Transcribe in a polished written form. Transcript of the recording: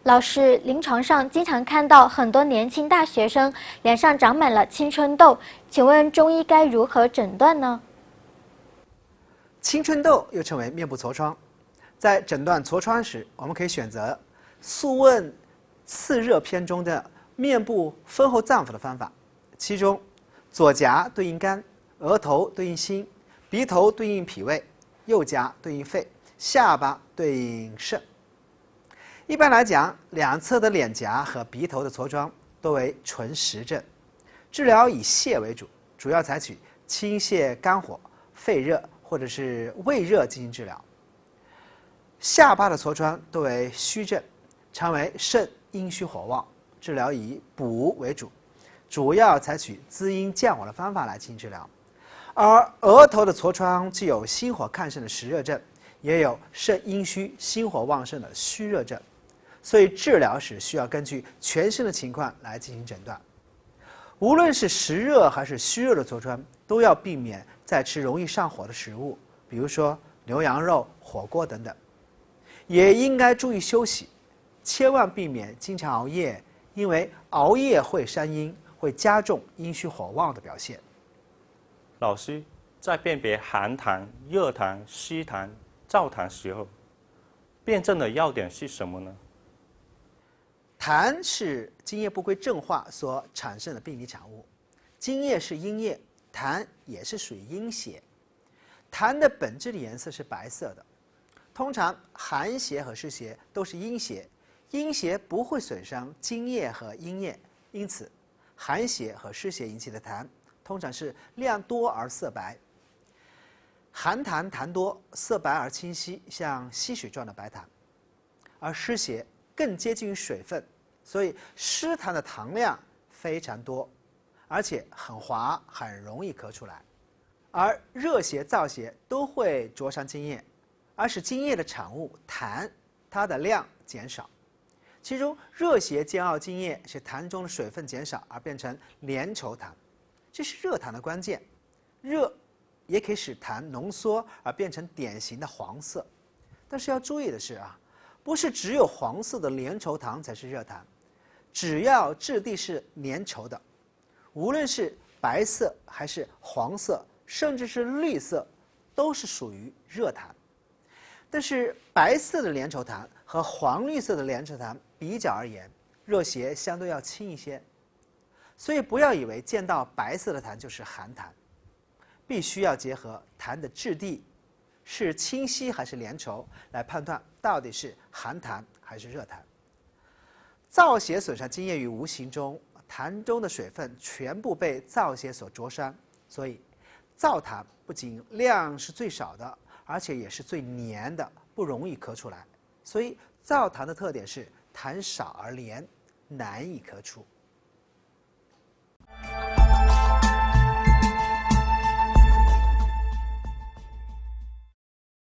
老师，临床上经常看到很多年轻大学生脸上长满了青春痘，请问中医该如何诊断呢？青春痘又称为面部痤疮，在诊断痤疮时，我们可以选择《素问·次热篇》中的面部分后脏腑的方法，其中左颊对应肝，额头对应心，鼻头对应脾胃，右颊对应肺，下巴对应肾。一般来讲，两侧的脸颊和鼻头的痤疮多为纯实症，治疗以泻为主，主要采取清泻肝火、肺热或者是胃热进行治疗。下巴的痤疮多为虚症，常为肾阴虚火旺，治疗以补为主，主要采取滋阴降火的方法来进行治疗。而额头的痤疮既有心火亢盛的实热症，也有肾阴虚、心火旺盛的虚热症，所以治疗时需要根据全身的情况来进行诊断。无论是实热还是虚热的痤疮，都要避免再吃容易上火的食物，比如说牛羊肉、火锅等等。也应该注意休息，千万避免经常熬夜，因为熬夜会伤阴，会加重阴虚火旺的表现。老师，在辨别寒痰、热痰、虚痰、燥痰时候，辨证的要点是什么呢？痰是津液不归正化所产生的病理产物，津液是阴液，痰也是属于阴邪。痰的本质的颜色是白色的，通常寒邪和湿邪都是阴邪，阴邪不会损伤津液和阴液，因此寒邪和湿邪引起的痰通常是量多而色白。寒痰痰多，色白而清晰，像溪水状的白痰；而湿邪更接近于水分，所以湿痰的痰量非常多，而且很滑，很容易咳出来。而热邪、燥邪都会灼伤津液，而使津液的产物痰它的量减少。其中热邪煎熬津液，使痰中的水分减少而变成粘稠痰，这是热痰的关键。热也可以使痰浓缩而变成典型的黄色。但是要注意的是不是只有黄色的粘稠痰才是热痰，只要质地是粘稠的，无论是白色还是黄色，甚至是绿色，都是属于热痰。但是白色的粘稠痰和黄绿色的粘稠痰比较而言，热邪相对要轻一些，所以不要以为见到白色的痰就是寒痰，必须要结合痰的质地是清晰还是粘稠来判断到底是寒痰还是热痰。燥邪损伤津液于无形中，痰中的水分全部被燥邪所灼伤，所以燥痰不仅量是最少的，而且也是最黏的，不容易咳出来。所以燥痰的特点是痰少而黏，难以咳出。